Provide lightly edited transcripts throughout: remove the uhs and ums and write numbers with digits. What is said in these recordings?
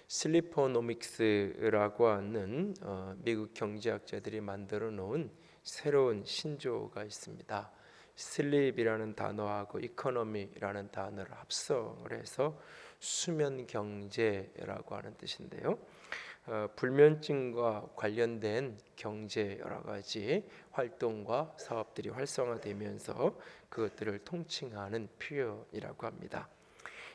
슬리퍼노믹스라고 하는 미국 경제학자들이 만들어 놓은 새로운 신조어가 있습니다. 슬립이라는 단어하고 이코노미라는 단어를 합성을 해서 수면 경제라고 하는 뜻인데요. 불면증과 관련된 경제 여러 가지 활동과 사업들이 활성화되면서 그것들을 통칭하는 표현이라고 합니다.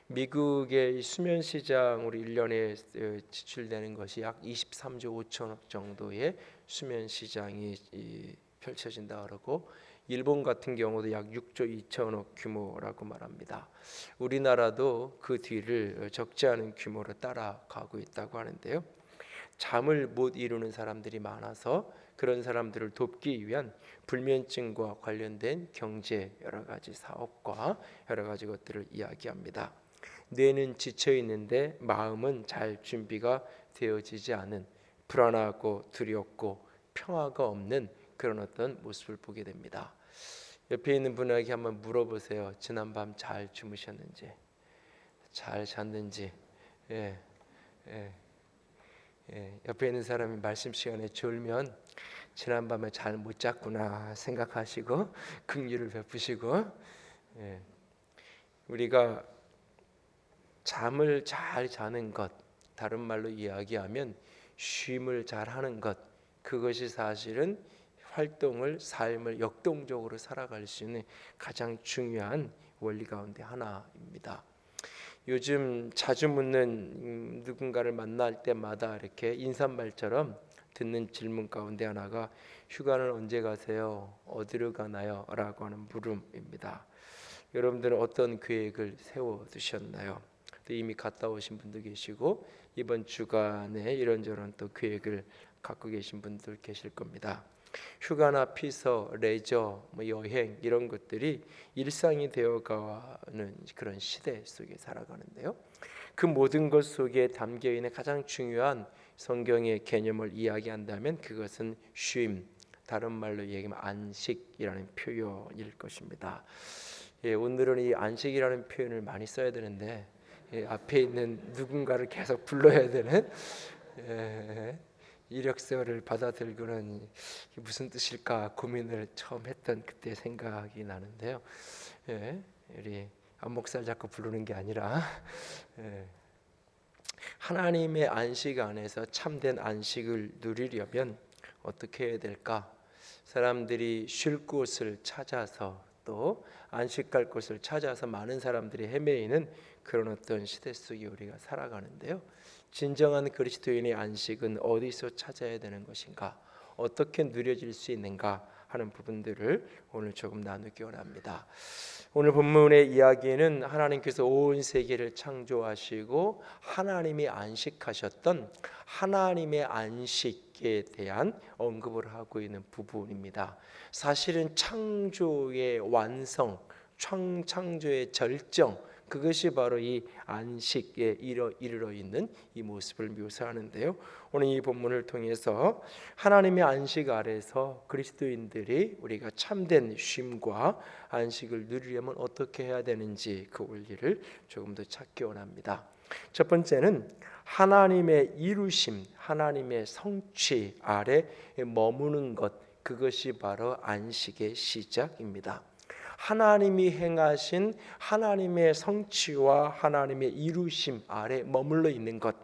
미국의 수면 시장으로 1년에 지출되는 것이 약 23조 5천억 정도의 수면 시장이 펼쳐진다 그러고, 일본 같은 경우도 약 6조 2천억 규모라고 말합니다. 우리나라도 그 뒤를 적지 않은 규모로 따라가고 있다고 하는데요. 잠을 못 이루는 사람들이 많아서 그런 사람들을 돕기 위한 불면증과 관련된 경제 여러 가지 사업과 여러 가지 것들을 이야기합니다. 뇌는 지쳐 있는데 마음은 잘 준비가 되어지지 않은, 불안하고 두렵고 평화가 없는 그런 어떤 모습을 보게 됩니다. 옆에 있는 분에게 한번 물어보세요. 지난밤 잘 주무셨는지, 잘 잤는지. 예, 예, 예. 옆에 있는 사람이 말씀 시간에 졸면 지난밤에 잘 못 잤구나 생각하시고 긍휼을 베푸시고. 예. 우리가 잠을 잘 자는 것, 다른 말로 이야기하면 쉼을 잘 하는 것, 그것이 사실은 활동을, 삶을 역동적으로 살아갈 수 있는 가장 중요한 원리 가운데 하나입니다. 요즘 자주 묻는 누군가를 만날 때마다 이렇게 인사말처럼 듣는 질문 가운데 하나가 휴가는 언제 가세요? 어디로 가나요? 라고 하는 물음입니다. 여러분들은 어떤 계획을 세워두셨나요? 또 이미 갔다 오신 분도 계시고 이번 주간에 이런저런 또 계획을 갖고 계신 분들 계실 겁니다. 휴가나 피서, 레저, 여행 이런 것들이 일상이 되어가는 그런 시대 속에 살아가는데요. 그 모든 것 속에 담겨 있는 가장 중요한 성경의 개념을 이야기한다면 그것은 쉼, 다른 말로 얘기하면 안식이라는 표현일 것입니다. 오늘은 이 안식이라는 표현을 많이 써야 되는데 앞에 있는 누군가를 계속 불러야 되는 이력서를 받아들고는 무슨 뜻일까 고민을 처음 했던 그때 생각이 나는데요. 우리 안 목사를 자꾸 부르는 게 아니라 하나님의 안식 안에서 참된 안식을 누리려면 어떻게 해야 될까? 사람들이 쉴 곳을 찾아서 또 안식할 곳을 찾아서 많은 사람들이 헤매이는 그런 어떤 시대 속에 우리가 살아가는데요. 진정한 그리스도인의 안식은 어디서 찾아야 되는 것인가? 어떻게 누려질 수 있는가 하는 부분들을 오늘 조금 나누기 원합니다. 오늘 본문의 이야기는 하나님께서 온 세계를 창조하시고 하나님이 안식하셨던 하나님의 안식에 대한 언급을 하고 있는 부분입니다. 사실은 창조의 완성, 창조의 절정, 그것이 바로 이 안식에 이르러 있는 이 모습을 묘사하는데요. 오늘 이 본문을 통해서 하나님의 안식 아래서 그리스도인들이 우리가 참된 쉼과 안식을 누리려면 어떻게 해야 되는지 그 원리를 조금 더 찾기 원합니다. 첫 번째는 하나님의 이루심, 하나님의 성취 아래 머무는 것, 그것이 바로 안식의 시작입니다. 하나님이 행하신 하나님의 성취와 하나님의 이루심 아래 머물러 있는 것,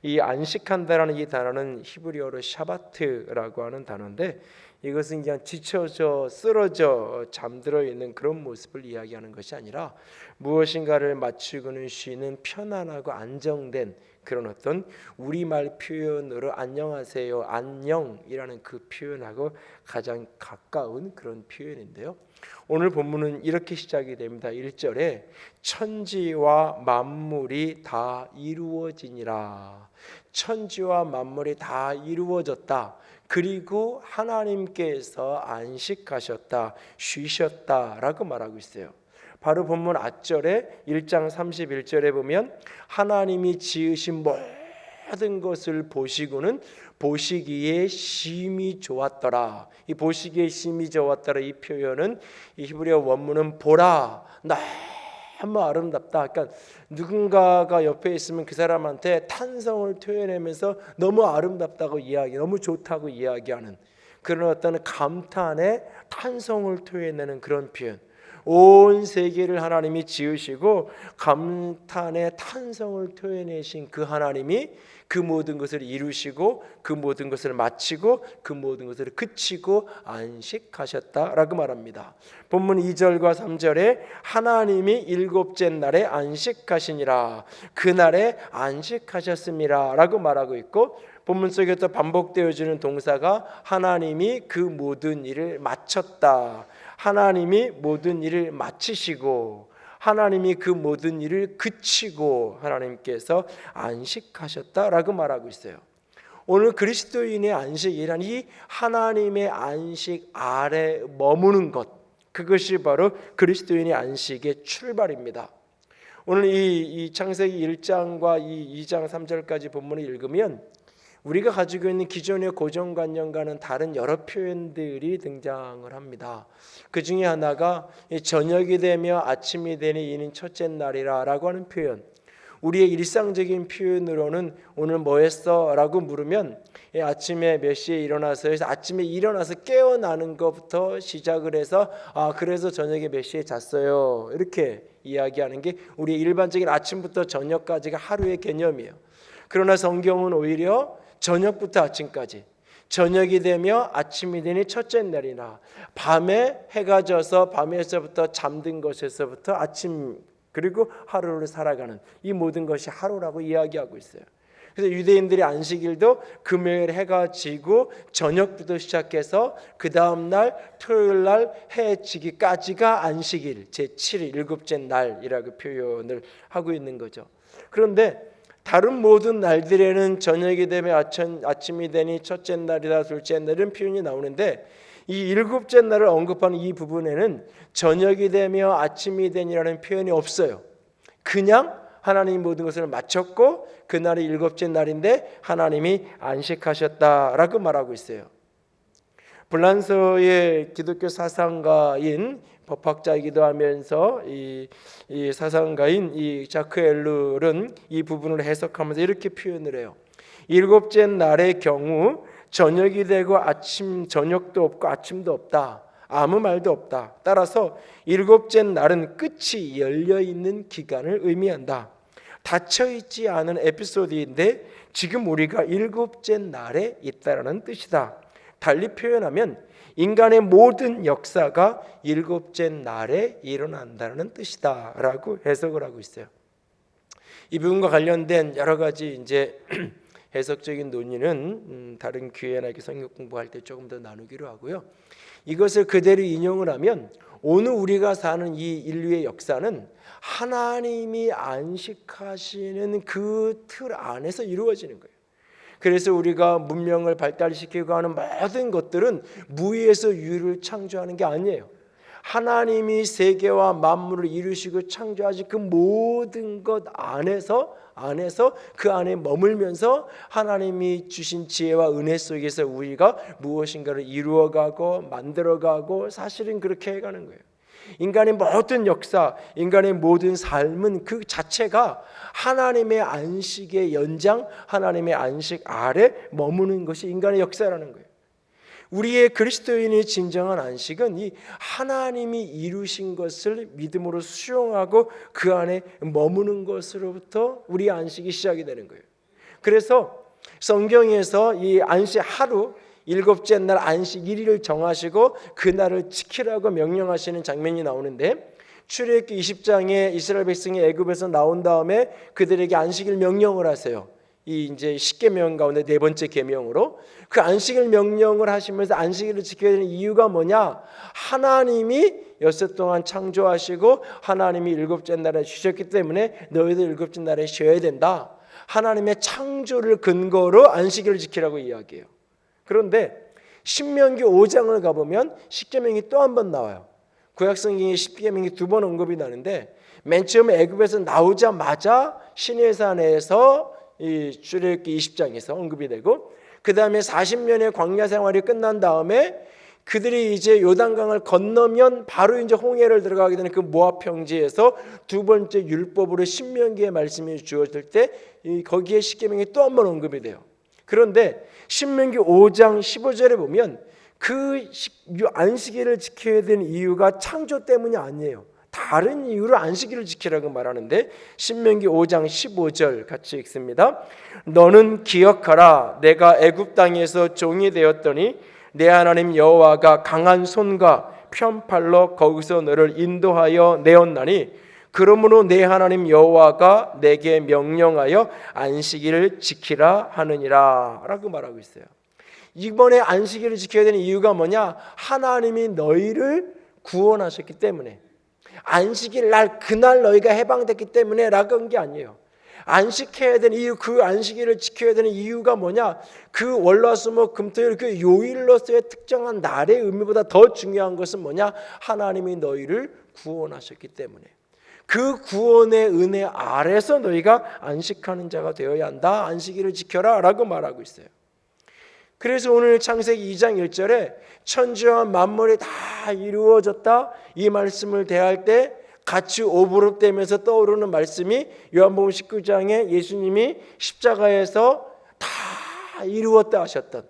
이 안식한다라는 이 단어는 히브리어로 샤바트라고 하는 단어인데 이것은 그냥 지쳐져 쓰러져 잠들어 있는 그런 모습을 이야기하는 것이 아니라 무엇인가를 마치고는 쉬는 편안하고 안정된 그런 어떤 우리말 표현으로 안녕하세요, 안녕이라는 그 표현하고 가장 가까운 그런 표현인데요. 오늘 본문은 이렇게 시작이 됩니다. 1절에 천지와 만물이 다 이루어지니라. 천지와 만물이 다 이루어졌다. 그리고 하나님께서 안식하셨다, 쉬셨다라고 말하고 있어요. 바로 본문 앞절에 1장 31절에 보면 하나님이 지으신 모든 것을 보시고는 보시기에 심히 좋았더라. 이 보시기에 심히 좋았더라 이 표현은 이 히브리어 원문은 보라, 너무 아름답다. 그러니까 누군가가 옆에 있으면 그 사람한테 탄성을 표현하면서 너무 아름답다고 이야기, 너무 좋다고 이야기하는 그런 어떤 감탄의 탄성을 표현하는 그런 표현. 온 세계를 하나님이 지으시고 감탄의 탄성을 표현하신 그 하나님이 그 모든 것을 이루시고 그 모든 것을 마치고 그 모든 것을 그치고 안식하셨다라고 말합니다. 본문 2절과 3절에 하나님이 일곱째 날에 안식하시니라, 그날에 안식하셨습니다 라고 말하고 있고, 본문 속에 또 반복되어지는 동사가 하나님이 그 모든 일을 마쳤다, 하나님이 모든 일을 마치시고 하나님이 그 모든 일을 그치고 하나님께서 안식하셨다라고 말하고 있어요. 오늘 그리스도인의 안식이란 이 하나님의 안식 아래 머무는 것, 그것이 바로 그리스도인의 안식의 출발입니다. 오늘 이 창세기 1장과 이 2장 3절까지 본문을 읽으면 우리가 가지고 있는 기존의 고정관념과는 다른 여러 표현들이 등장을 합니다. 그 중에 하나가 저녁이 되며 아침이 되니 이는 첫째 날이라 라고 하는 표현. 우리의 일상적인 표현으로는 오늘 뭐 했어? 라고 물으면 아침에 몇 시에 일어나서 해서 아침에 일어나서 깨어나는 것부터 시작을 해서 그래서 저녁에 몇 시에 잤어요, 이렇게 이야기하는 게 우리의 일반적인 아침부터 저녁까지가 하루의 개념이에요. 그러나 성경은 오히려 저녁부터 아침까지, 저녁이 되며 아침이 되니 첫째 날이나, 밤에 해가 져서 밤에서부터 잠든 것에서부터 아침, 그리고 하루를 살아가는 이 모든 것이 하루라고 이야기하고 있어요. 그래서 유대인들의 안식일도 금요일 해가 지고 저녁부터 시작해서 그 다음 날 토요일 날 해 지기까지가 안식일, 제7일 일곱째 날이라고 표현을 하고 있는 거죠. 그런데 다른 모든 날들에는 저녁이 되면 아침이 되니 첫째 날이다, 둘째 날은 표현이 나오는데 이 일곱째 날을 언급하는 이 부분에는 저녁이 되며 아침이 되니라는 표현이 없어요. 그냥 하나님이 모든 것을 마쳤고 그날이 일곱째 날인데 하나님이 안식하셨다라고 말하고 있어요. 불란서의 기독교 사상가인 법학자이기도 하면서 이 사상가인 이 자크 엘룰은 이 부분을 해석하면서 이렇게 표현을 해요. 일곱째 날의 경우 저녁이 되고 저녁도 없고 아침도 없다, 아무 말도 없다. 따라서 일곱째 날은 끝이 열려있는 기간을 의미한다. 닫혀있지 않은 에피소드인데 지금 우리가 일곱째 날에 있다라는 뜻이다. 달리 표현하면 인간의 모든 역사가 일곱째 날에 일어난다는 뜻이다 라고 해석을 하고 있어요. 이 부분과 관련된 여러 가지 이제 해석적인 논의는 다른 기회나 이렇게 성경 공부할 때 조금 더 나누기로 하고요. 이것을 그대로 인용을 하면 오늘 우리가 사는 이 인류의 역사는 하나님이 안식하시는 그 틀 안에서 이루어지는 거예요. 그래서 우리가 문명을 발달시키고 하는 모든 것들은 무에서 유를 창조하는 게 아니에요. 하나님이 세계와 만물을 이루시고 창조하신 그 모든 것 안에서 그 안에 머물면서 하나님이 주신 지혜와 은혜 속에서 우리가 무엇인가를 이루어가고 만들어가고 사실은 그렇게 해가는 거예요. 인간의 모든 역사, 인간의 모든 삶은 그 자체가 하나님의 안식의 연장, 하나님의 안식 아래 머무는 것이 인간의 역사라는 거예요. 우리의 그리스도인의 진정한 안식은 이 하나님이 이루신 것을 믿음으로 수용하고 그 안에 머무는 것으로부터 우리의 안식이 시작이 되는 거예요. 그래서 성경에서 이 안식 하루, 일곱째 날 안식 1일을 정하시고 그날을 지키라고 명령하시는 장면이 나오는데, 출애굽기 20장에 이스라엘 백성이 애굽에서 나온 다음에 그들에게 안식일 명령을 하세요. 이 이제 10계명 가운데 네 번째 계명으로 그 안식일 명령을 하시면서 안식일을 지켜야 되는 이유가 뭐냐? 하나님이 여섯 동안 창조하시고 하나님이 일곱째 날에 쉬셨기 때문에 너희도 일곱째 날에 쉬어야 된다. 하나님의 창조를 근거로 안식일을 지키라고 이야기해요. 그런데 신명기 5장을 가보면 10계명이 또 한 번 나와요. 구약성경에 10계명이 두 번 언급이 나는데, 맨 처음에 애굽에서 나오자마자 시내산에서 이 출애굽기 20장에서 언급이 되고, 그 다음에 40년의 광야 생활이 끝난 다음에 그들이 이제 요단강을 건너면 바로 이제 홍해를 들어가게 되는 그 모압 평지에서 두 번째 율법으로 신명기의 말씀이 주어질 때 거기에 십계명이 또 한 번 언급이 돼요. 그런데 신명기 5장 15절에 보면 그 안식일을 지켜야 되는 이유가 창조 때문이 아니에요. 다른 이유로 안식일을 지키라고 말하는데 신명기 5장 15절 같이 읽습니다. 너는 기억하라. 내가 애굽 땅에서 종이 되었더니 내 하나님 여호와가 강한 손과 편팔로 거기서 너를 인도하여 내었나니 그러므로 내 하나님 여호와가 내게 명령하여 안식일을 지키라 하느니라 라고 말하고 있어요. 이번에 안식일을 지켜야 되는 이유가 뭐냐? 하나님이 너희를 구원하셨기 때문에, 안식일 날 그날 너희가 해방됐기 때문에 라고 한 게 아니에요. 안식해야 되는 이유, 그 안식일을 지켜야 되는 이유가 뭐냐? 그 월화수목 금토일 그 요일로서의 특정한 날의 의미보다 더 중요한 것은 뭐냐? 하나님이 너희를 구원하셨기 때문에, 그 구원의 은혜 아래서 너희가 안식하는 자가 되어야 한다. 안식일을 지켜라 라고 말하고 있어요. 그래서 오늘 창세기 2장 1절에 천지와 만물이 다 이루어졌다 이 말씀을 대할 때 같이 오버랩되면서 떠오르는 말씀이 요한복음 19장에 예수님이 십자가에서 다 이루었다 하셨던,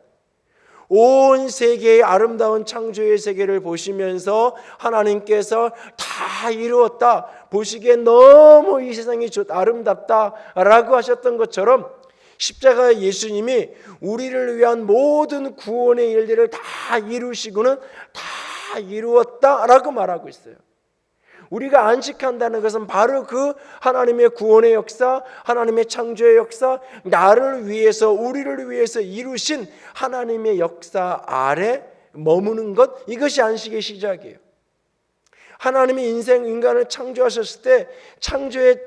온 세계의 아름다운 창조의 세계를 보시면서 하나님께서 다 이루었다, 보시기에 너무 이 세상이 아름답다라고 하셨던 것처럼 십자가의 예수님이 우리를 위한 모든 구원의 일들을 다 이루시고는 다 이루었다라고 말하고 있어요. 우리가 안식한다는 것은 바로 그 하나님의 구원의 역사, 하나님의 창조의 역사, 나를 위해서 우리를 위해서 이루신 하나님의 역사 아래 머무는 것, 이것이 안식의 시작이에요. 하나님이 인간을 창조하셨을 때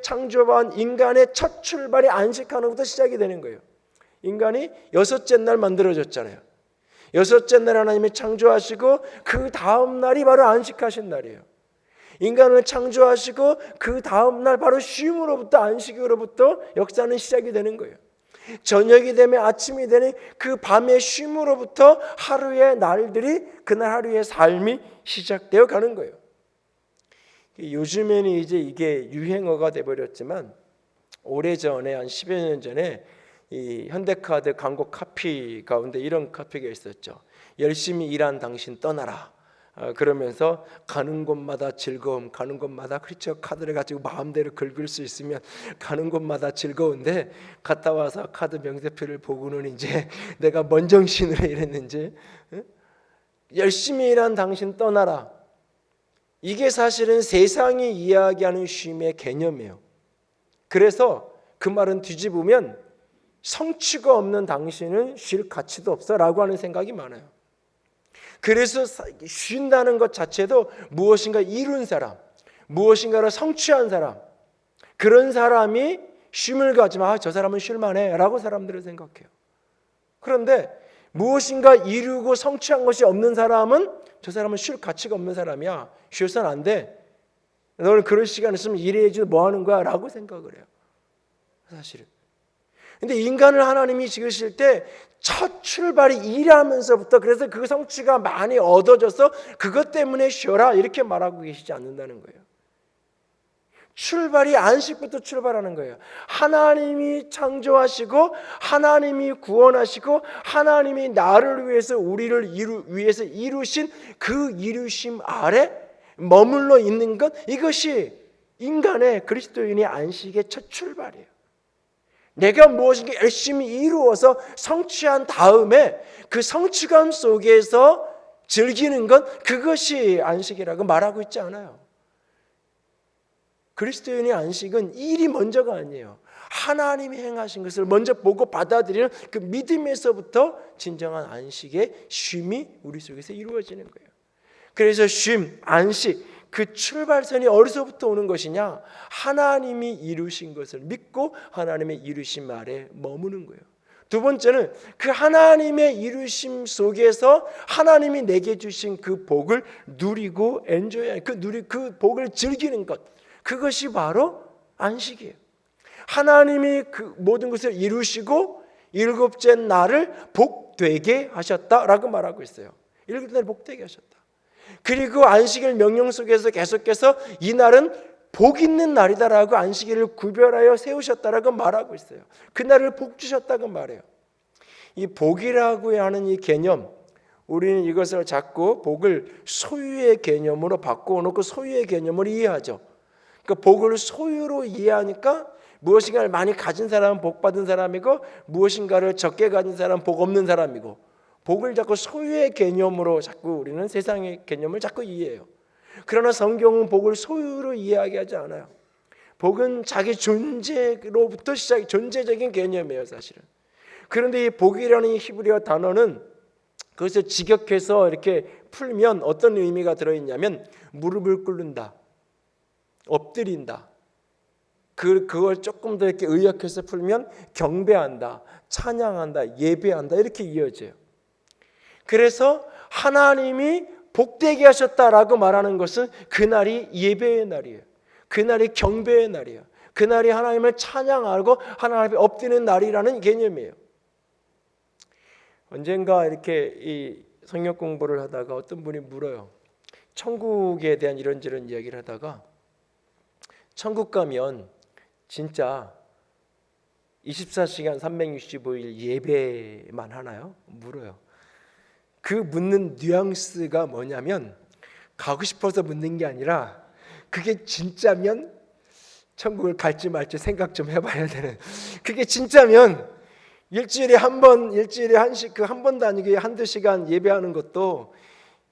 창조한 인간의 첫 출발이 안식하는 것부터 시작이 되는 거예요. 인간이 여섯째 날 만들어졌잖아요. 여섯째 날 하나님이 창조하시고 그 다음 날이 바로 안식하신 날이에요. 인간을 창조하시고 그 다음 날 바로 쉼으로부터, 안식으로부터 역사는 시작이 되는 거예요. 저녁이 되면 아침이 되는 그 밤의 쉼으로부터 하루의 날들이, 그날 하루의 삶이 시작되어 가는 거예요. 요즘에는 이제 이게 유행어가 돼버렸지만 오래전에 한 10여 년 전에 이 현대카드 광고 카피 가운데 이런 카피가 있었죠. 열심히 일한 당신 떠나라. 그러면서 가는 곳마다 즐거움, 가는 곳마다, 그렇죠, 카드를 가지고 마음대로 긁을 수 있으면 가는 곳마다 즐거운데 갔다 와서 카드 명세표를 보고는 이제 내가 뭔 정신으로 일했는지, 열심히 일한 당신 떠나라. 이게 사실은 세상이 이야기하는 쉼의 개념이에요. 그래서 그 말은 뒤집으면 성취가 없는 당신은 쉴 가치도 없어 라고 하는 생각이 많아요. 그래서 쉰다는 것 자체도 무엇인가 이룬 사람, 무엇인가를 성취한 사람, 그런 사람이 쉼을 가지면 저 사람은 쉴만해 라고 사람들은 생각해요. 그런데 무엇인가 이루고 성취한 것이 없는 사람은 저 사람은 쉴 가치가 없는 사람이야. 쉬어서는 안 돼. 너는 그럴 시간 있으면 일해야지 뭐 하는 거야 라고 생각을 해요. 사실은. 근데 인간을 하나님이 지으실 때 첫 출발이 일하면서부터, 그래서 그 성취가 많이 얻어져서 그것 때문에 쉬어라 이렇게 말하고 계시지 않는다는 거예요. 출발이 안식부터 출발하는 거예요. 하나님이 창조하시고 하나님이 구원하시고 하나님이 나를 위해서 우리를 위해서 이루신 그 이루심 아래 머물러 있는 것, 이것이 인간의, 그리스도인의 안식의 첫 출발이에요. 내가 무엇인가 열심히 이루어서 성취한 다음에 그 성취감 속에서 즐기는 것, 그것이 안식이라고 말하고 있지 않아요. 그리스도인의 안식은 일이 먼저가 아니에요. 하나님이 행하신 것을 먼저 보고 받아들이는 그 믿음에서부터 진정한 안식의 쉼이 우리 속에서 이루어지는 거예요. 그래서 쉼, 안식, 그 출발선이 어디서부터 오는 것이냐? 하나님이 이루신 것을 믿고 하나님의 이루심 아래 머무는 거예요. 두 번째는 그 하나님의 이루심 속에서 하나님이 내게 주신 그 복을 누리고 그 복을 즐기는 것, 그것이 바로 안식이에요. 하나님이 그 모든 것을 이루시고 일곱째 날을 복되게 하셨다라고 말하고 있어요. 일곱 날을 복되게 하셨다. 그리고 안식일 명령 속에서 계속해서 이 날은 복 있는 날이다라고 안식일을 구별하여 세우셨다라고 말하고 있어요. 그날을 복 주셨다고 말해요. 이 복이라고 하는 이 개념, 우리는 이것을 자꾸 복을 소유의 개념으로 바꿔놓고 소유의 개념으로 이해하죠. 그러니까 복을 소유로 이해하니까 무엇인가를 많이 가진 사람은 복 받은 사람이고 무엇인가를 적게 가진 사람은 복 없는 사람이고, 복을 자꾸 소유의 개념으로 자꾸 우리는 세상의 개념을 자꾸 이해해요. 그러나 성경은 복을 소유로 이해하게 하지 않아요. 복은 자기 존재로부터 시작, 존재적인 개념이에요, 사실은. 그런데 이 복이라는 이 히브리어 단어는 그것을 직역해서 이렇게 풀면 어떤 의미가 들어있냐면 무릎을 꿇는다, 엎드린다. 그걸 조금 더 이렇게 의역해서 풀면 경배한다, 찬양한다, 예배한다, 이렇게 이어져요. 그래서 하나님이 복되게 하셨다라고 말하는 것은 그날이 예배의 날이에요. 그날이 경배의 날이에요. 그날이 하나님을 찬양하고 하나님 앞에 엎드리는 날이라는 개념이에요. 언젠가 이렇게 이 성경 공부를 하다가 어떤 분이 물어요. 천국에 대한 이런저런 이야기를 하다가 천국 가면 진짜 24시간 365일 예배만 하나요? 물어요. 그 묻는 뉘앙스가 뭐냐면 가고 싶어서 묻는 게 아니라 그게 진짜면 천국을 갈지 말지 생각 좀 해봐야 되는, 그게 진짜면 일주일에 한 번, 일주일에 한 번도 아니고 한두 시간 예배하는 것도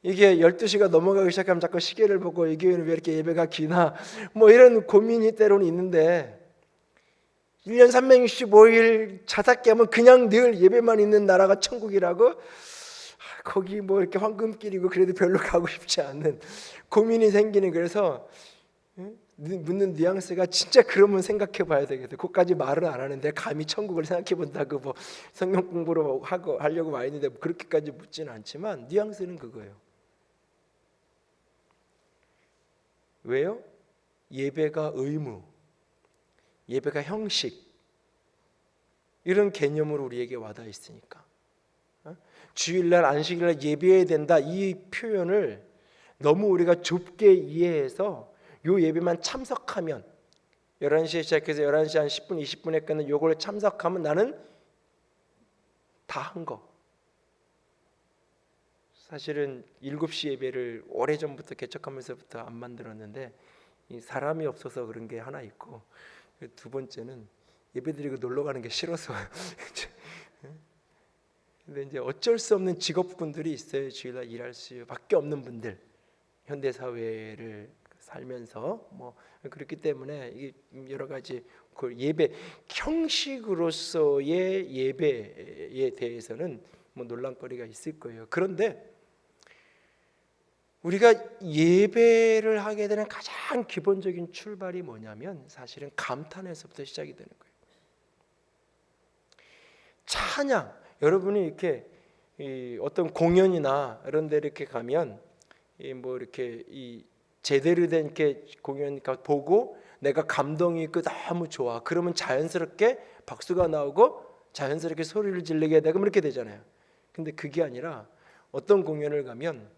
이게 12시가 넘어가기 시작하면 자꾸 시계를 보고 이 교회는 왜 이렇게 예배가 기나 뭐 이런 고민이 때로는 있는데, 1년 365일 자다 깨면 그냥 늘 예배만 있는 나라가 천국이라고? 거기 뭐 이렇게 황금길이고 그래도 별로 가고 싶지 않는 고민이 생기는, 그래서 묻는 뉘앙스가 진짜 그러면 생각해 봐야 되겠다. 그것까지 말을 안 하는데 감히 천국을 생각해 본다고 뭐 성경 공부를 하려고 와 있는데 그렇게까지 묻지는 않지만 뉘앙스는 그거예요. 왜요? 예배가 의무, 예배가 형식, 이런 개념으로 우리에게 와닿아 있으니까. 주일날 안식일날 예배해야 된다, 이 표현을 너무 우리가 좁게 이해해서 요 예배만 참석하면 11시에 시작해서 11시 한 10분 20분에 끝나는 요걸 참석하면 나는 다 한 거. 사실은 7시 예배를 오래전부터 개척하면서부터 안 만들었는데 사람이 없어서 그런 게 하나 있고, 두 번째는 예배드리고 놀러 가는 게 싫어서 근데 이제 어쩔 수 없는 직업군들이 있어요. 주일날 일할 수밖에 없는 분들, 현대 사회를 살면서 뭐 그렇기 때문에 이게 여러 가지 그 예배 형식으로서의 예배에 대해서는 뭐 논란거리가 있을 거예요. 그런데 우리가 예배를 하게 되는 가장 기본적인 출발이 뭐냐면 사실은 감탄에서부터 시작이 되는 거예요. 찬양. 여러분이 이렇게 어떤 공연이나 이런 데 이렇게 가면 뭐 이렇게 제대로 된 이렇게 공연 보고 내가 감동이 있고 너무 좋아, 그러면 자연스럽게 박수가 나오고 자연스럽게 소리를 지르게 되고 이렇게 되잖아요. 근데 그게 아니라 어떤 공연을 가면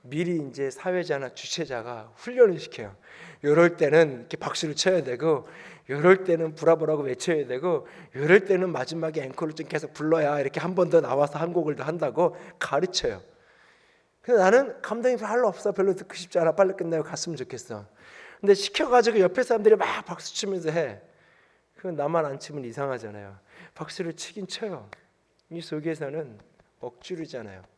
미리 이제 사회자나 주최자가 훈련을 시켜요. 이럴 때는 이렇게 박수를 쳐야 되고, 이럴 때는 브라보라고 외쳐야 되고, 이럴 때는 마지막에 앵콜을 좀 계속 불러야 이렇게 한 번 더 나와서 한 곡을 더 한다고 가르쳐요. 근데 나는 감동이 별로 없어, 별로 듣고 싶지 않아, 빨리 끝내고 갔으면 좋겠어. 근데 시켜가지고 옆에 사람들이 막 박수 치면서 해. 그건 나만 안 치면 이상하잖아요. 박수를 치긴 쳐요. 이 속에서는 억지르잖아요.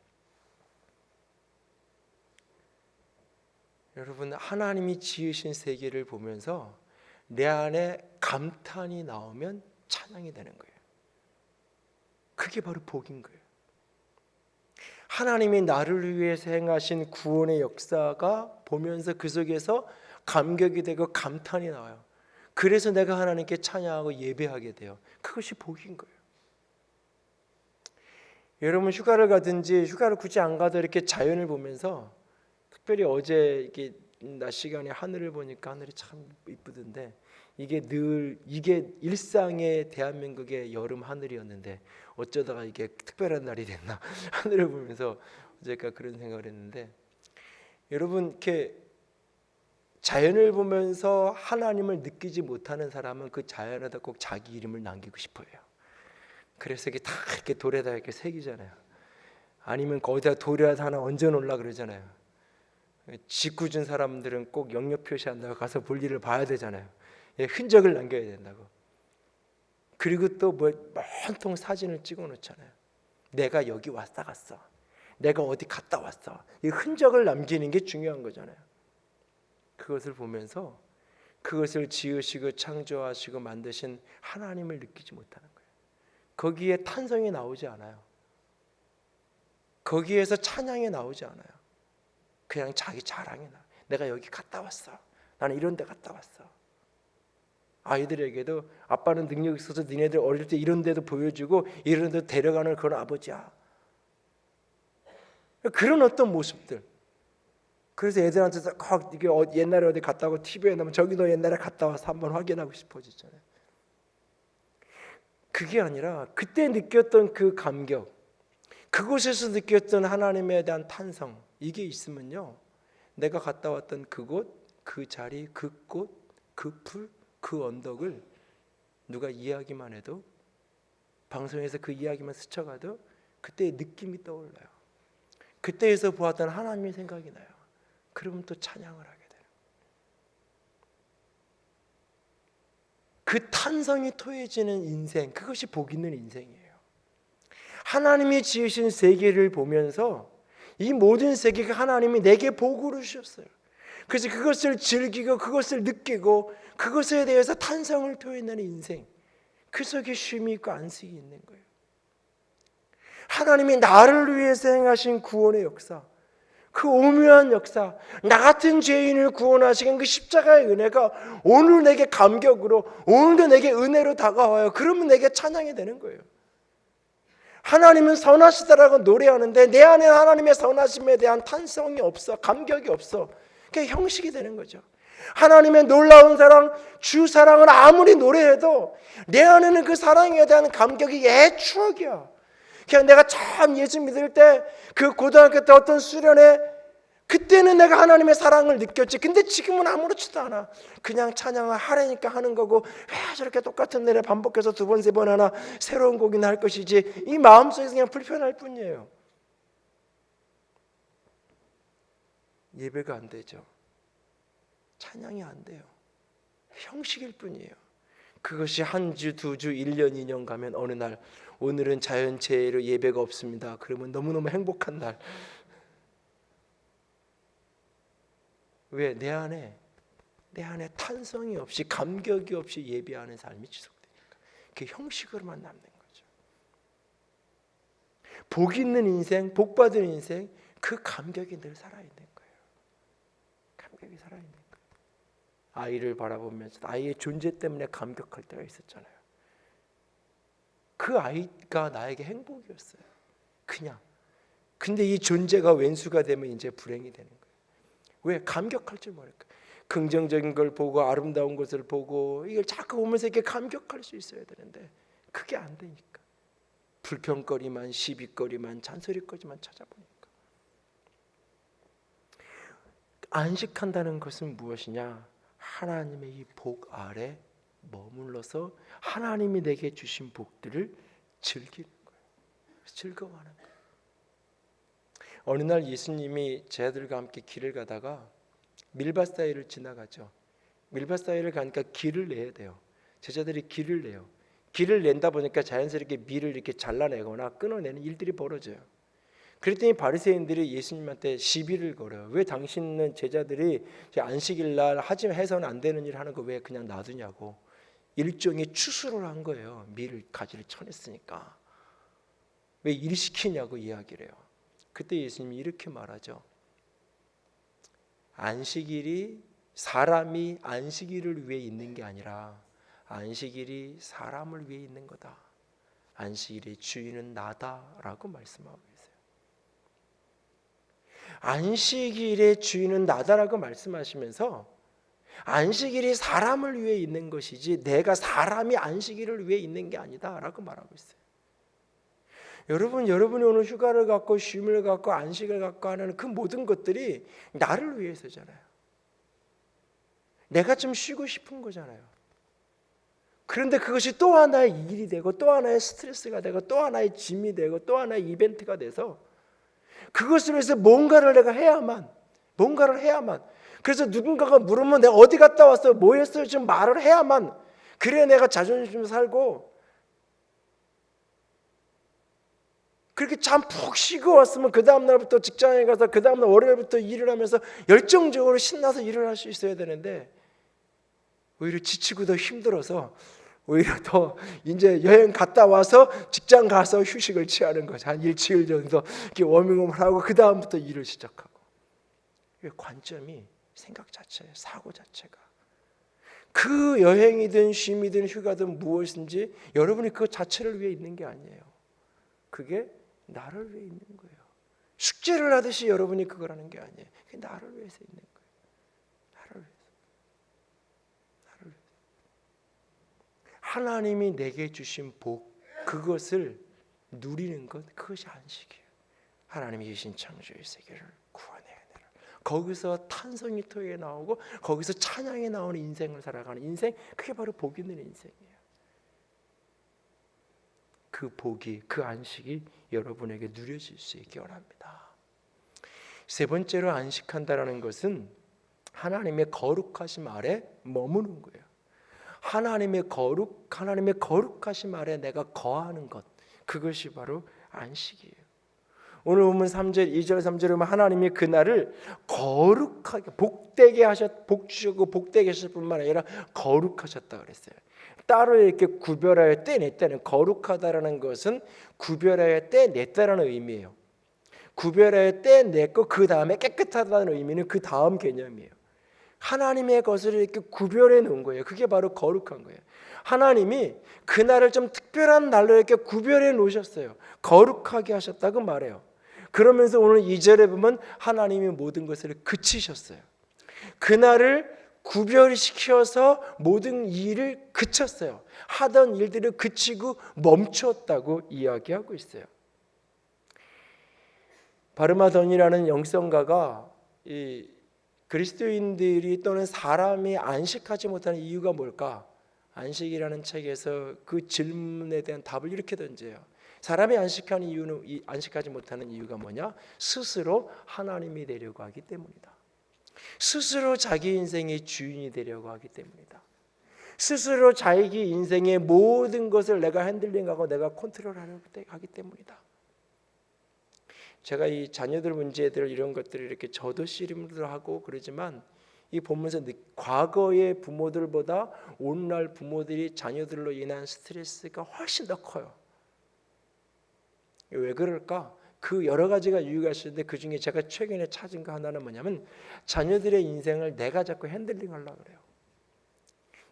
여러분, 하나님이 지으신 세계를 보면서 내 안에 감탄이 나오면 찬양이 되는 거예요. 그게 바로 복인 거예요. 하나님이 나를 위해서 행하신 구원의 역사가 보면서 그 속에서 감격이 되고 감탄이 나와요. 그래서 내가 하나님께 찬양하고 예배하게 돼요. 그것이 복인 거예요. 여러분, 휴가를 가든지 휴가를 굳이 안 가도 이렇게 자연을 보면서, 특별히 어제 이렇게 낮 시간에 하늘을 보니까 하늘이 참 이쁘던데, 이게 일상의 대한민국의 여름 하늘이었는데 어쩌다가 이게 특별한 날이 됐나 하늘을 보면서 어제까 그런 생각을 했는데, 여러분 이렇게 자연을 보면서 하나님을 느끼지 못하는 사람은 그 자연에다 꼭 자기 이름을 남기고 싶어요. 그래서 이게 다 이렇게 돌에다 이렇게 새기잖아요. 아니면 거기다 돌이라도 하나 얹어 놓으려 그러잖아요. 짓궂은 사람들은 꼭 영역 표시한다고 가서 볼일을 봐야 되잖아요. 흔적을 남겨야 된다고. 그리고 또 온통 사진을 찍어 놓잖아요. 내가 여기 왔다 갔어, 내가 어디 갔다 왔어. 이 흔적을 남기는 게 중요한 거잖아요. 그것을 보면서 그것을 지으시고 창조하시고 만드신 하나님을 느끼지 못하는 거예요. 거기에 탄성이 나오지 않아요. 거기에서 찬양이 나오지 않아요. 그냥 자기 자랑이 나. 내가 여기 갔다 왔어, 나는 이런 데 갔다 왔어. 아이들에게도 아빠는 능력 있어서 니네들 어릴 때 이런 데도 보여주고 이런 데도 데려가는 그런 아버지야. 그런 어떤 모습들. 그래서 애들한테서 꼭 이게 옛날에 어디 갔다 오고 TV에 나오면 저기 너 옛날에 갔다 와서 한번 확인하고 싶어지잖아요. 그게 아니라 그때 느꼈던 그 감격, 그곳에서 느꼈던 하나님에 대한 탄성, 이게 있으면요, 내가 갔다 왔던 그곳, 그 자리, 그 꽃, 그 풀, 그 언덕을 누가 이야기만 해도, 방송에서 그 이야기만 스쳐가도 그때의 느낌이 떠올라요. 그때에서 보았던 하나님의 생각이 나요. 그러면 또 찬양을 하게 돼요. 그 탄성이 토해지는 인생, 그것이 복 있는 인생이에요. 하나님이 지으신 세계를 보면서 이 모든 세계가 하나님이 내게 복으로 주셨어요. 그래서 그것을 즐기고 그것을 느끼고 그것에 대해서 탄성을 토해내는 인생, 그 속에 쉼이 있고 안식이 있는 거예요. 하나님이 나를 위해서 행하신 구원의 역사, 그 오묘한 역사, 나 같은 죄인을 구원하시는 그 십자가의 은혜가 오늘 내게 감격으로, 오늘도 내게 은혜로 다가와요. 그러면 내게 찬양이 되는 거예요. 하나님은 선하시다라고 노래하는데 내 안에 하나님의 선하심에 대한 탄성이 없어, 감격이 없어. 그게 형식이 되는 거죠. 하나님의 놀라운 사랑, 주 사랑을 아무리 노래해도 내 안에는 그 사랑에 대한 감격이 옛 추억이야. 그냥 내가 참 예수 믿을 때 그 고등학교 때 어떤 수련회, 그때는 내가 하나님의 사랑을 느꼈지. 근데 지금은 아무렇지도 않아. 그냥 찬양을 하라니까 하는 거고, 왜 저렇게 똑같은 노래 반복해서 두 번, 세 번 하나, 새로운 곡이나 할 것이지. 이 마음속에서 그냥 불편할 뿐이에요. 예배가 안 되죠. 찬양이 안 돼요. 형식일 뿐이에요. 그것이 한 주, 두 주, 1년, 2년 가면 어느 날 오늘은 자연재해로 예배가 없습니다. 그러면 너무너무 행복한 날. 왜? 내 안에 탄성이 없이, 감격이 없이 예배하는 삶이 지속되니까. 그게 형식으로만 남는 거죠. 복 있는 인생, 복 받은 인생, 그 감격이 늘 살아있는 거예요. 감격이 살아있는 거예요. 아이를 바라보면서 아이의 존재 때문에 감격할 때가 있었잖아요. 그 아이가 나에게 행복이었어요. 그냥. 근데 이 존재가 왼수가 되면 이제 불행이 되는 거예요. 왜? 감격할 줄 모르니까. 긍정적인 걸 보고 아름다운 것을 보고 이걸 자꾸 보면서 이렇게 감격할 수 있어야 되는데 그게 안 되니까. 불평거리만, 시비거리만, 잔소리거리만 찾아보니까. 안식한다는 것은 무엇이냐? 하나님의 이 복 아래 머물러서 하나님이 내게 주신 복들을 즐기는 거예요. 즐거워하는 거예요. 어느 날 예수님이 제 아들과 함께 길을 가다가 밀밭 사이를 지나가죠. 밀밭 사이를 가니까 길을 내야 돼요. 제자들이 길을 내요. 길을 낸다 보니까 자연스럽게 밀을 이렇게 잘라내거나 끊어내는 일들이 벌어져요. 그랬더니 바리새인들이 예수님한테 시비를 걸어요. 왜 당신은 제자들이 안식일 날 해서는 안 되는 일을 하는 거 왜 그냥 놔두냐고. 일종의 추수를 한 거예요. 밀 가지를 쳐냈으니까 왜 일 시키냐고 이야기를 해요. 그때 예수님이 이렇게 말하죠. 안식일이, 사람이 안식일을 위해 있는 게 아니라 안식일이 사람을 위해 있는 거다. 안식일의 주인은 나다라고 말씀하고 계세요. 안식일의 주인은 나다라고 말씀하시면서 안식일이 사람을 위해 있는 것이지 내가 사람이 안식일을 위해 있는 게 아니다라고 말하고 있어요. 여러분이 오늘 휴가를 갖고 쉼을 갖고 안식을 갖고 하는 그 모든 것들이 나를 위해서잖아요. 내가 좀 쉬고 싶은 거잖아요. 그런데 그것이 또 하나의 일이 되고 또 하나의 스트레스가 되고 또 하나의 짐이 되고 또 하나의 이벤트가 돼서 그것을 위해서 뭔가를 해야만 그래서 누군가가 물으면 내가 어디 갔다 왔어요? 뭐 했어요? 좀 말을 해야만 그래 내가 자존심 살고 그렇게 잠 푹 쉬고 왔으면 그 다음 날부터 직장에 가서 그 다음 날 월요일부터 일을 하면서 열정적으로 신나서 일을 할 수 있어야 되는데 오히려 지치고 더 힘들어서 오히려 더 이제 여행 갔다 와서 직장 가서 휴식을 취하는 거죠. 한 일주일 정도 이렇게 워밍업을 하고 그 다음부터 일을 시작하고. 관점이 생각 자체예요. 사고 자체가. 그 여행이든 쉼이든 휴가든 무엇인지 여러분이 그 자체를 위해 있는 게 아니에요. 그게 나를 위해 있는 거예요. 숙제를 하듯이 여러분이 그걸 하는 게 아니에요. 그게 나를 위해서 있는 거예요. 나를 위해서. 하나님이 내게 주신 복, 그것을 누리는 것, 그것이 안식이에요. 하나님이 주신 창조의 세계를 구원해야 되는, 거기서 탄성이 토에 나오고 거기서 찬양이 나오는 인생을 살아가는 인생, 그게 바로 복 있는 인생이에요. 그 복이, 그 안식이 여러분에게 누려질 수 있기 원합니다. 세 번째로 안식한다라는 것은 하나님의 거룩하심 아래 머무는 거예요. 하나님의 거룩하심 아래 내가 거하는 것, 그것이 바로 안식이에요. 오늘 보면 3절, 2절, 3절에 보면 하나님이 그날을 거룩하게 복되게 복 주시고 복되게 하실 뿐만 아니라 거룩하셨다 그랬어요. 따로 이렇게 구별하여 떼냈다는, 거룩하다라는 것은 구별하여 떼냈다라는 의미예요. 구별하여 떼냈고 그 다음에 깨끗하다는 의미는 그 다음 개념이에요. 하나님의 것을 이렇게 구별해 놓은 거예요. 그게 바로 거룩한 거예요. 하나님이 그날을 좀 특별한 날로 이렇게 구별해 놓으셨어요. 거룩하게 하셨다고 말해요. 그러면서 오늘 2절에 보면 하나님이 모든 것을 그치셨어요. 그날을 구별시켜서 모든 일을 그쳤어요. 하던 일들을 그치고 멈췄다고 이야기하고 있어요. 바르마돈이라는 영성가가 이 그리스도인들이 또는 사람이 안식하지 못하는 이유가 뭘까? 안식이라는 책에서 그 질문에 대한 답을 이렇게 던져요. 사람이 안식하는 이유는, 안식하지 못하는 이유가 뭐냐? 스스로 하나님이 되려고 하기 때문이다. 스스로 자기 인생의 주인이 되려고 하기 때문이다. 스스로 자기 인생의 모든 것을 내가 핸들링하고 내가 컨트롤하려고 하기 때문이다. 제가 이 자녀들 문제들 이런 것들을 이렇게 저도 씨름을 하고 그러지만 이 보면서 과거의 부모들보다 오늘날 부모들이 자녀들로 인한 스트레스가 훨씬 더 커요. 왜 그럴까? 그 여러 가지가 이유가 있는데 그 중에 제가 최근에 찾은 거 하나는 뭐냐면 자녀들의 인생을 내가 자꾸 핸들링하려고 그래요.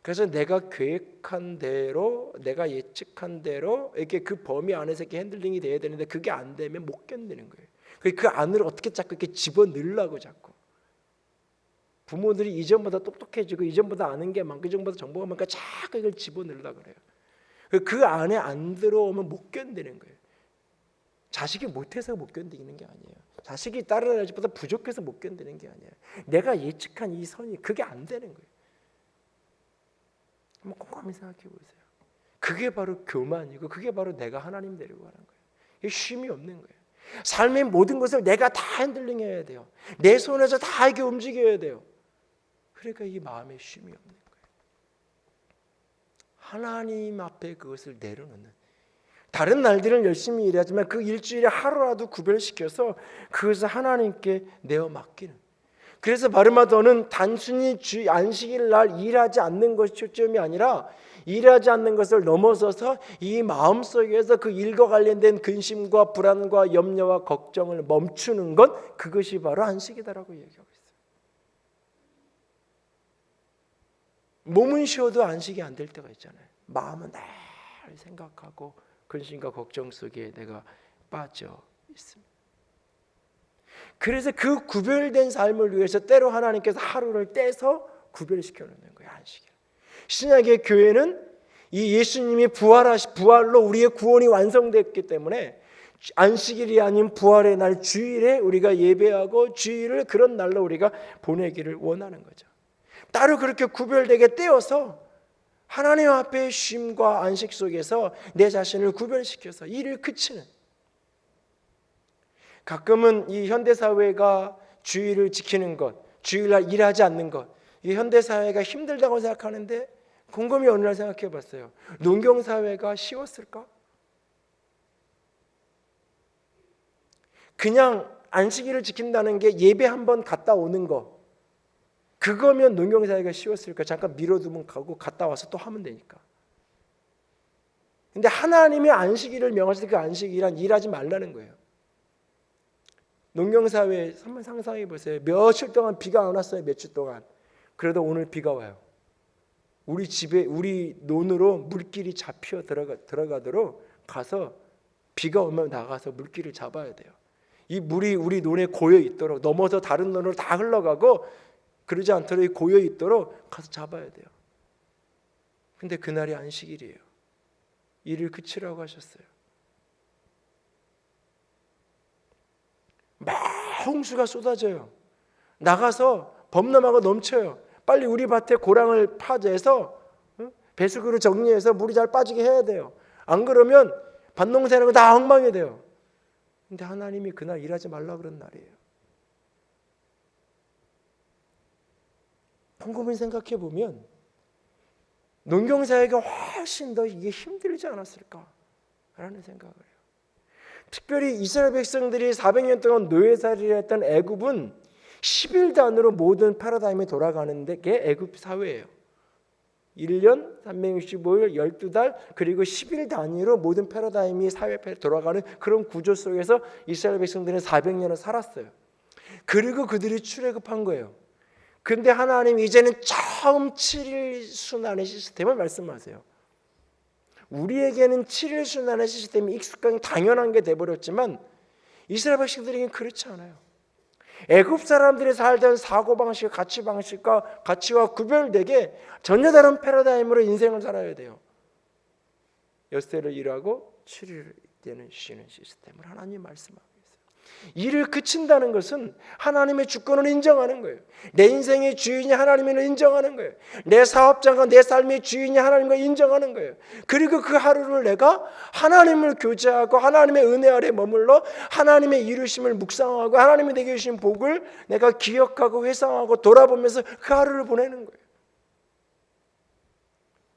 그래서 내가 계획한 대로, 내가 예측한 대로 이렇게 그 범위 안에서 이렇게 핸들링이 돼야 되는데 그게 안 되면 못 견디는 거예요. 그 안으로 어떻게 자꾸 이렇게 집어넣으려고 자꾸. 부모들이 이전보다 똑똑해지고 이전보다 아는 게 많고 이전보다 정보가 많으니까 자꾸 이걸 집어넣으려고 그래요. 그 안에 안 들어오면 못 견디는 거예요. 자식이 못해서 못 견디는 게 아니에요. 자식이 다른 아이보다 부족해서 못 견디는 게 아니에요. 내가 예측한 이 선이 그게 안 되는 거예요. 한번 곰곰이 생각해 보세요. 그게 바로 교만이고 그게 바로 내가 하나님 되려고 하는 거예요. 이게 쉼이 없는 거예요. 삶의 모든 것을 내가 다 핸들링해야 돼요. 내 손에서 다 이렇게 움직여야 돼요. 그러니까 이 마음에 쉼이 없는 거예요. 하나님 앞에 그것을 내려놓는, 다른 날들은 열심히 일하지만 그 일주일에 하루라도 구별시켜서 그것을 하나님께 내어 맡기는. 그래서 바르마돈은 단순히 안식일 날 일하지 않는 것이 초점이 아니라 일하지 않는 것을 넘어서서 이 마음속에서 그 일과 관련된 근심과 불안과 염려와 걱정을 멈추는 것, 그것이 바로 안식이다라고 얘기하고 있어요. 몸은 쉬어도 안식이 안 될 때가 있잖아요. 마음은 늘 생각하고 근심과 걱정 속에 내가 빠져 있습니다. 그래서 그 구별된 삶을 위해서 때로 하나님께서 하루를 떼서 구별시켜 놓는 거예요. 안식일. 신약의 교회는 이 예수님이 부활로 우리의 구원이 완성됐기 때문에 안식일이 아닌 부활의 날 주일에 우리가 예배하고 주일을 그런 날로 우리가 보내기를 원하는 거죠. 따로 그렇게 구별되게 떼어서 하나님 앞에 쉼과 안식 속에서 내 자신을 구별시켜서 일을 그치는, 가끔은 이 현대사회가 주일을 지키는 것, 주일날 일하지 않는 것, 이 현대사회가 힘들다고 생각하는데 곰곰이 어느 날 생각해 봤어요. 농경사회가 쉬웠을까? 그냥 안식일을 지킨다는 게 예배 한번 갔다 오는 거, 그거면 농경사회가 쉬웠을까? 잠깐 미뤄두면 가고 갔다 와서 또 하면 되니까. 근데 하나님이 안식일을 명하실 때 그 안식일은 일하지 말라는 거예요. 농경사회 한번 상상해 보세요. 며칠 동안 비가 안 왔어요. 며칠 동안. 그래도 오늘 비가 와요. 우리 집에 우리 논으로 물길이 잡혀 들어가도록 가서 비가 오면 나가서 물길을 잡아야 돼요. 이 물이 우리 논에 고여 있도록, 넘어서 다른 논으로 다 흘러가고 그러지 않도록 고여 있도록 가서 잡아야 돼요. 근데 그날이 안식일이에요. 일을 그치라고 하셨어요. 막 홍수가 쏟아져요. 나가서 범람하고 넘쳐요. 빨리 우리 밭에 고랑을 파재서 배수구를 정리해서 물이 잘 빠지게 해야 돼요. 안 그러면 밭농사라는 거 다 엉망이 돼요. 근데 하나님이 그날 일하지 말라 그런 날이에요. 곰곰이 생각해 보면 농경사회가 훨씬 더 이게 힘들지 않았을까라는 생각을 해요. 특별히 이스라엘 백성들이 400년 동안 노예살이를 했던 애굽은 10일 단위로 모든 패러다임이 돌아가는 게 애굽 사회예요. 1년 365일 12달 그리고 10일 단위로 모든 패러다임이 사회에 돌아가는 그런 구조 속에서 이스라엘 백성들은 400년을 살았어요. 그리고 그들이 출애굽한 거예요. 근데 하나님 이제는 처음 7일 순환의 시스템을 말씀하세요. 우리에게는 7일 순환의 시스템이 익숙한 당연한 게 돼버렸지만 이스라엘 백성들에게는 그렇지 않아요. 애굽 사람들이 살던 사고방식, 가치방식과 가치와 구별되게 전혀 다른 패러다임으로 인생을 살아야 돼요. 엿새를 일하고 7일 때는 쉬는 시스템을 하나님 말씀하고 있어요. 일을 그친다는 것은 하나님의 주권을 인정하는 거예요. 내 인생의 주인이 하나님을 인정하는 거예요. 내 사업장과 내 삶의 주인이 하나님을 인정하는 거예요. 그리고 그 하루를 내가 하나님을 교제하고 하나님의 은혜 아래 머물러 하나님의 이루심을 묵상하고 하나님이 내게 주신 복을 내가 기억하고 회상하고 돌아보면서 그 하루를 보내는 거예요.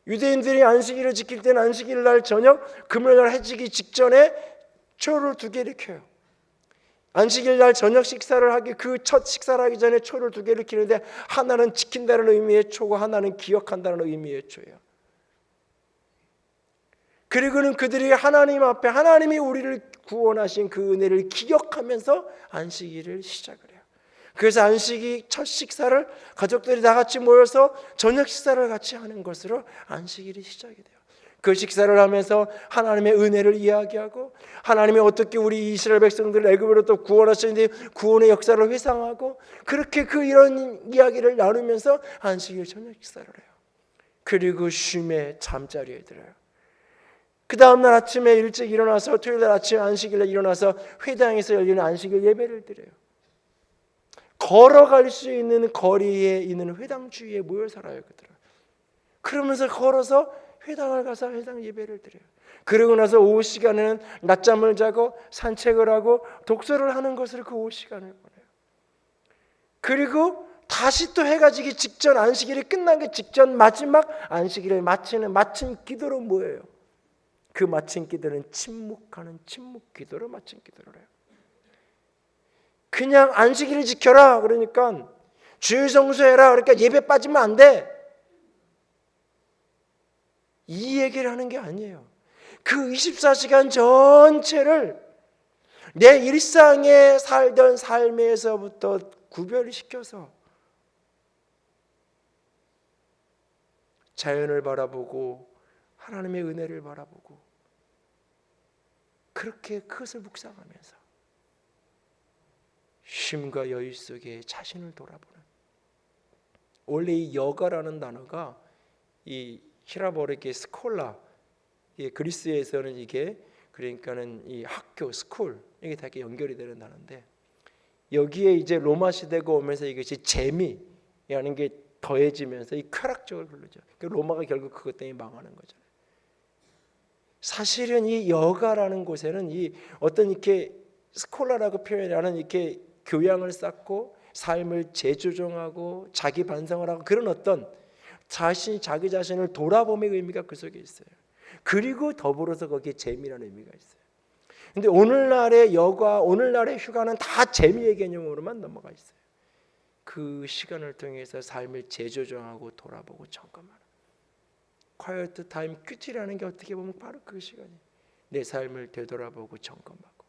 유대인들이 안식일을 지킬 때는 안식일 날 저녁 금요일 날 해지기 직전에 초를 2개를 켜요. 안식일 날 저녁 식사를 하기 그 첫 식사를 하기 전에 초를 2개를 켜는데 하나는 지킨다는 의미의 초고 하나는 기억한다는 의미의 초예요. 그리고는 그들이 하나님 앞에 하나님이 우리를 구원하신 그 은혜를 기억하면서 안식일을 시작을 해요. 그래서 안식이 첫 식사를 가족들이 다 같이 모여서 저녁 식사를 같이 하는 것으로 안식일이 시작이 돼요. 그 식사를 하면서 하나님의 은혜를 이야기하고 하나님이 어떻게 우리 이스라엘 백성들을 애굽으로부터 구원하시는데 구원의 역사를 회상하고 그렇게 이런 이야기를 나누면서 안식일 저녁 식사를 해요. 그리고 쉼에 잠자리에 들어요. 그 다음날 아침에 일찍 일어나서 토요일날 아침 안식일에 일어나서 회당에서 열리는 안식일 예배를 드려요. 걸어갈 수 있는 거리에 있는 회당 주위에 모여 살아요. 그들은. 그러면서 걸어서 회당을 가서 회당 예배를 드려요. 그러고 나서 오후 시간에는 낮잠을 자고 산책을 하고 독서를 하는 것을 그 오후 시간을 보내요. 그리고 다시 또 해가 지기 직전 안식일이 끝나기 직전 마지막 안식일을 마치는 마침 기도로 모여요. 그 마침 기도는 침묵하는 침묵 기도로 마침 기도를 해요. 그냥 안식일을 지켜라 그러니까 주일 성수해라 그러니까 예배 빠지면 안 돼. 이 얘기를 하는 게 아니에요. 그 24시간 전체를 내 일상에 살던 삶에서부터 구별시켜서 자연을 바라보고 하나님의 은혜를 바라보고 그렇게 그것을 묵상하면서 쉼과 여유 속에 자신을 돌아보는. 원래 이 여가라는 단어가 이 히라보리게 스콜라, 그리스에서는 이게 그러니까는 이 학교, 스쿨 이게 다 이렇게 연결이 되는 단어인데 여기에 이제 로마 시대가 오면서 이것이 재미라는 게 더해지면서 이 쾌락적으로 흐르죠. 로마가 결국 그것 때문에 망하는 거죠. 사실은 이 여가라는 곳에는 이 어떤 이렇게 스콜라라고 표현하는 이렇게 교양을 쌓고 삶을 재조정하고 자기 반성을 하고 그런 어떤 자기 자신을 돌아봄의 의미가 그 속에 있어요. 그리고 더불어서 거기에 재미라는 의미가 있어요. 근데 오늘날의 여가, 오늘날의 휴가는 다 재미의 개념으로만 넘어가 있어요. 그 시간을 통해서 삶을 재조정하고 돌아보고 점검하는 quiet time, 큐티라는 게 어떻게 보면 바로 그 시간이에요. 내 삶을 되돌아보고 점검하고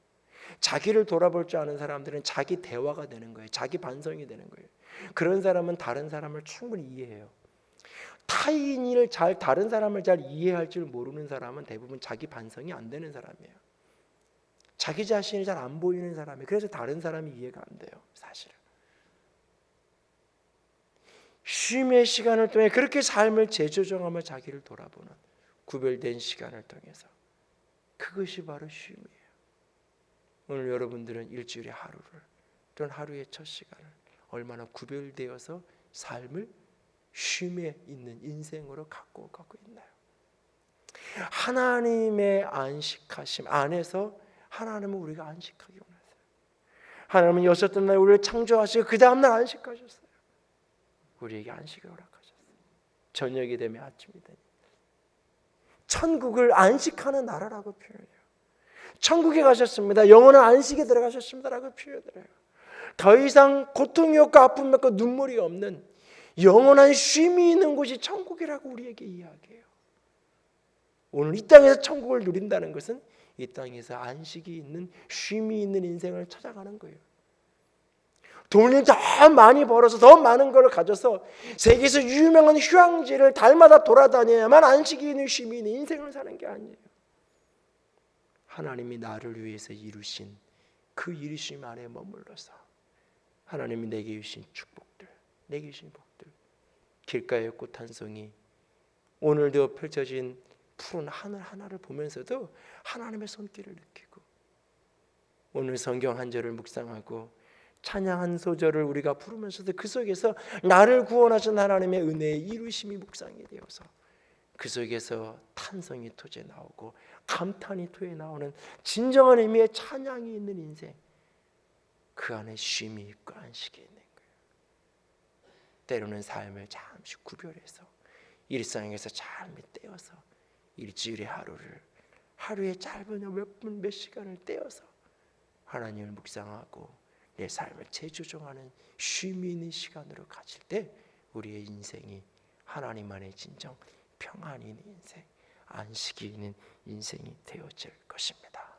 자기를 돌아볼 줄 아는 사람들은 자기 대화가 되는 거예요. 자기 반성이 되는 거예요. 그런 사람은 다른 사람을 충분히 이해해요. 다른 사람을 잘 이해할 줄 모르는 사람은 대부분 자기 반성이 안 되는 사람이에요. 자기 자신이 잘 안 보이는 사람이에요. 그래서 다른 사람이 이해가 안 돼요. 사실은 쉼의 시간을 통해 그렇게 삶을 재조정하며 자기를 돌아보는 구별된 시간을 통해서 그것이 바로 쉼이에요. 오늘 여러분들은 일주일의 하루를 또는 하루의 첫 시간을 얼마나 구별되어서 삶을 쉼에 있는 인생으로 갖고 있나요? 하나님의 안식하심 안에서 하나님은 우리가 안식하기 원하세요. 하나님은 여섯째 날 우리를 창조하시고 그 다음 날 안식하셨어요. 우리에게 안식을 허락하셨어요. 저녁이 되면 아침이 되니 천국을 안식하는 나라라고 표현해요. 천국에 가셨습니다. 영원한 안식에 들어가셨습니다라고 표현을 해요. 더 이상 고통이 없고 아픔이 없고 눈물이 없는 영원한 쉼이 있는 곳이 천국이라고 우리에게 이야기해요. 오늘 이 땅에서 천국을 누린다는 것은 이 땅에서 안식이 있는 쉼이 있는 인생을 찾아가는 거예요. 돈을 더 많이 벌어서 더 많은 걸 가져서 세계에서 유명한 휴양지를 달마다 돌아다녀야만 안식이 있는 쉼이 있는 인생을 사는 게 아니에요. 하나님이 나를 위해서 이루신 그 이루심 안에 머물러서 하나님이 내게 주신 축복들, 내게 주신 복들, 길가의 꽃 한 송이, 오늘도 펼쳐진 푸른 하늘 하나를 보면서도 하나님의 손길을 느끼고 오늘 성경 한 절을 묵상하고 찬양 한 소절을 우리가 부르면서도 그 속에서 나를 구원하신 하나님의 은혜의 이루심이 묵상이 되어서 그 속에서 탄성이 토제 나오고 감탄이 토에 나오는 진정한 의미의 찬양이 있는 인생, 그 안에 쉼이 있고 안식이 있는 거예요. 때로는 삶을 잠시 구별해서 일상에서 잠이 떼어서 일주일의 하루의 짧은 몇 분 몇 시간을 떼어서 하나님을 묵상하고 내 삶을 재조정하는 쉼이 있는 시간으로 가질 때 우리의 인생이 하나님 안에 진정 평안이 있는 인생, 안식이 있는 인생이 되어질 것입니다.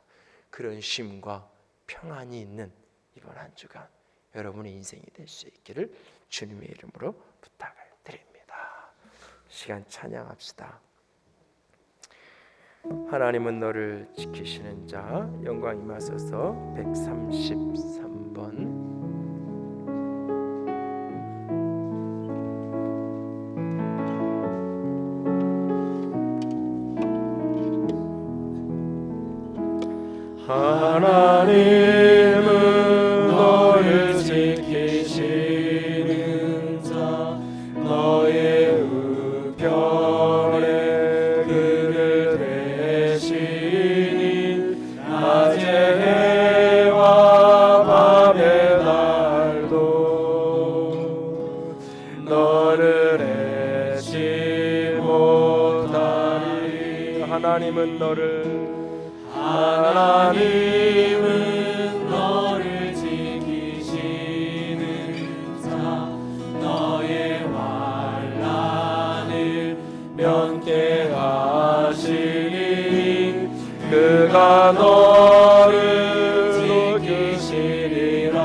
그런 쉼과 평안이 있는 이번 한 주간 여러분의 인생이 될 수 있기를 주님의 이름으로 부탁을 드립니다. 시간 찬양합시다. 하나님은 너를 지키시는 자, 영광 임하소서. 133번. 하나님은 너를 지키시는 자, 너의 우편에 그를 대시니 낮의 해와 밤의 날도 너를 애지 못하리. 하나님은 너를 지키시는 자, 너의 환난을 면케하시니 그가 너를 지키시리라.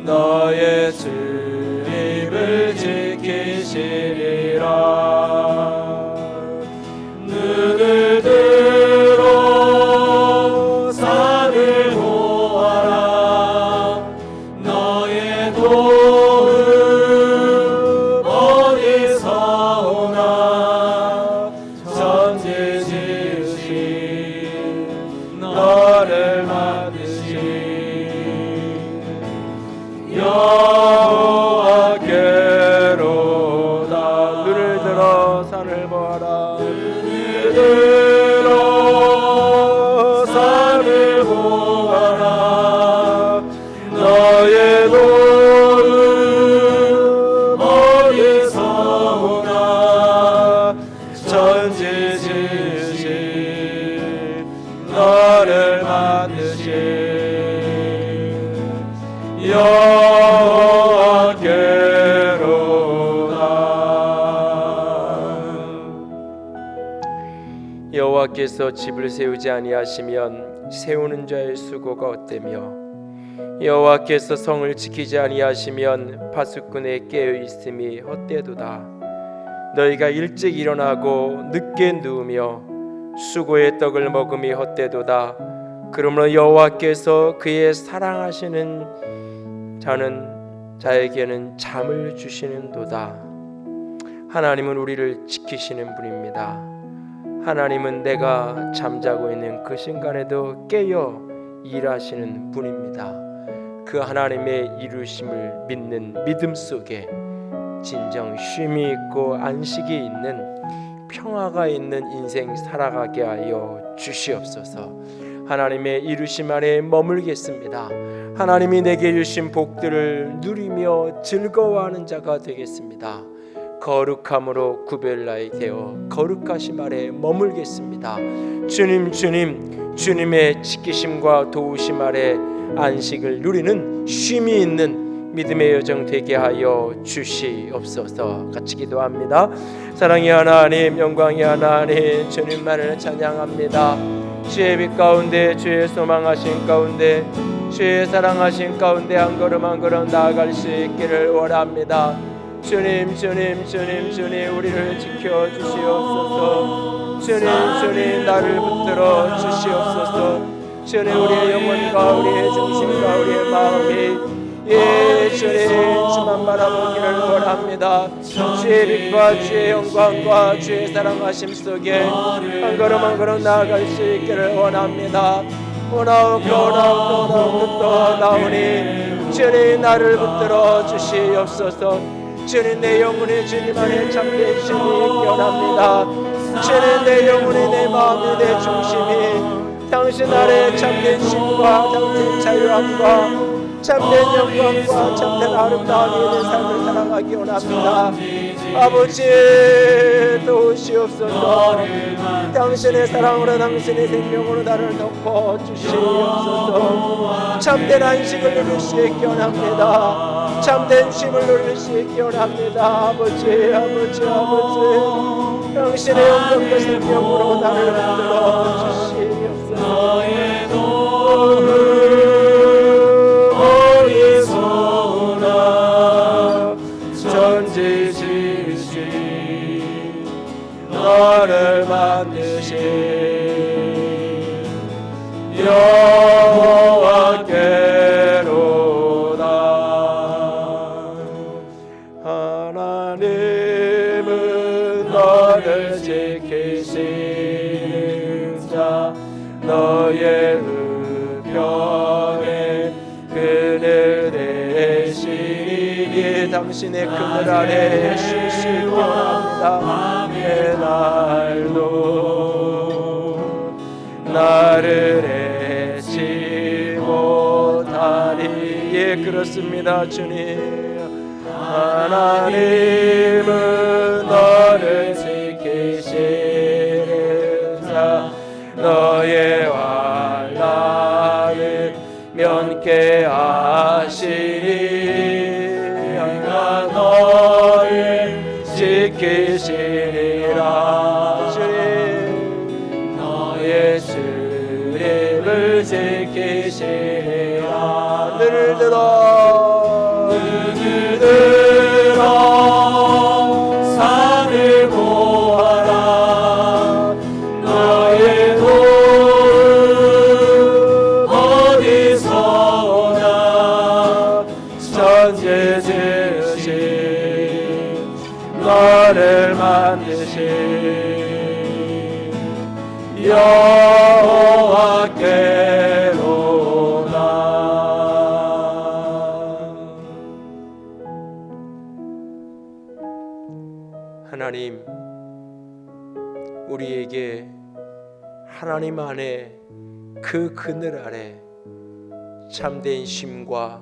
너의 집을 지키시리라. 눈을 들어 여호와께서 집을 세우지 아니하시면 세우는 자의 수고가 헛되며 여호와께서 성을 지키지 아니하시면 파수꾼의 깨어 있음이 헛되도다. 너희가 일찍 일어나고 늦게 누우며 수고의 떡을 먹음이 헛되도다. 그러므로 여호와께서 그의 사랑하시는 자에게는 잠을 주시는도다. 하나님은 우리를 지키시는 분입니다. 하나님은 내가 잠자고 있는 그 순간에도 깨어 일하시는 분입니다. 그 하나님의 이루심을 믿는 믿음 속에 진정 쉼이 있고 안식이 있는 평화가 있는 인생 살아가게 하여 주시옵소서. 하나님의 이루심 안에 머물겠습니다. 하나님이 내게 주신 복들을 누리며 즐거워하는 자가 되겠습니다. 거룩함으로 구별나에 되어 거룩하심 아래 머물겠습니다. 주님, 주님의 지키심과 도우심 아래 안식을 누리는 쉼이 있는 믿음의 여정 되게 하여 주시옵소서. 같이 기도합니다. 사랑의 하나님, 영광의 하나님, 주님만을 찬양합니다. 주의 빛 가운데, 주의 소망하신 가운데, 주의 사랑하신 가운데 한 걸음 한 걸음 나아갈 수 있기를 원합니다. 주님, 우리를 지켜주시옵소서. 주님, 나를 붙들어 주시옵소서. 주님, 우리의 영혼과 우리의 정신과 우리의 마음이 주님 주만 바라보기를 원합니다. 주의 빛과 주의 영광과 주의 사랑하심 속에 한 걸음 한 걸음 나아갈 수 있기를 원합니다. 오나오고 또 나오니 주님 나를 붙들어 주시옵소서. 주님 내 영혼이 주님 안에 참된 쉼이 원합니다. 주님 내 영혼이 내 마음이 내 중심이 당신 아래 참된 쉼과 참된 자유함과 참된 영광과 참된 아름다움이 내 삶을 살아가기 원합니다. 아버지 도우시옵소서. 당신의 사랑으로 당신의 생명으로 나를 덮어 주시옵소서. 참된 안식을 누릴 수 있게 원합니다. 참된 쉼을 누릴 수 있게 원합니다. 아버지 당신의 영광과 생명으로 나를 붙들어 주시옵소서. 너를 만드신 여호와께로다. 하나님은 너를 지키시는 자 너의 우편에 그늘 내시니 당신의 그늘 아래 쉬시기 원합니다. 날도 나를 해치 못하리. 예, 그렇습니다. 주님 하나님은 너를 지키시는 자 너의 환난을 면케하시니 너를 지키시리라. 주님 너의 주님을 지키시리라. 눈을 들어 산을 보아라. 너의 도움 어디서 오나. 천지 지으신 너를 만드신 여호와께로다. 하나님, 우리에게 하나님 안에 그 그늘 아래 참된 쉼과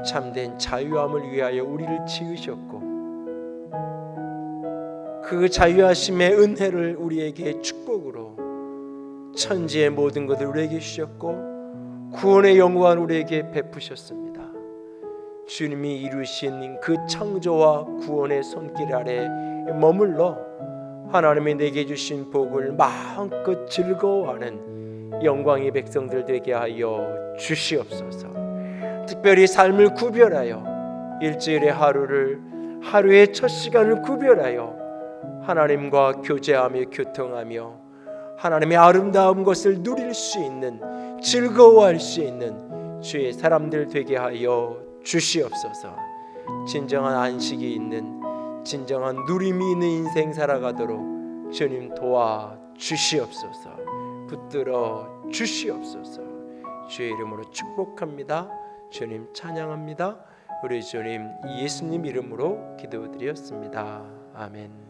참된 자유함을 위하여 우리를 지으셨고 그 자유하심의 은혜를 우리에게 축복으로 천지의 모든 것을 우리에게 주셨고 구원의 영광을 우리에게 베푸셨습니다. 주님이 이루신 그 창조와 구원의 손길 아래 머물러 하나님이 내게 주신 복을 마음껏 즐거워하는 영광의 백성들 되게 하여 주시옵소서. 특별히 삶을 구별하여 일주일의 하루의 첫 시간을 구별하여 하나님과 교제하며 교통하며 하나님의 아름다운 것을 누릴 수 있는, 즐거워할 수 있는 주의 사람들 되게 하여 주시옵소서. 진정한 안식이 있는, 진정한 누림이 있는 인생 살아가도록 주님 도와 주시옵소서. 붙들어 주시옵소서. 주의 이름으로 축복합니다. 주님 찬양합니다. 우리 주님 예수님 이름으로 기도드렸습니다. 아멘.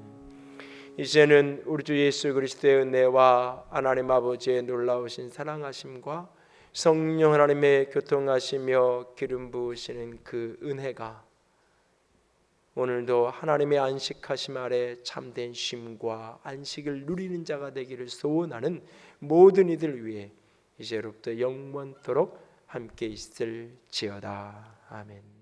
이제는 우리 주 예수 그리스도의 은혜와 하나님 아버지의 놀라우신 사랑하심과 성령 하나님의 교통하시며 기름 부으시는 그 은혜가 오늘도 하나님의 안식하심 아래 참된 쉼과 안식을 누리는 자가 되기를 소원하는 모든 이들 위해 이제로부터 영원토록 함께 있을지어다. 아멘.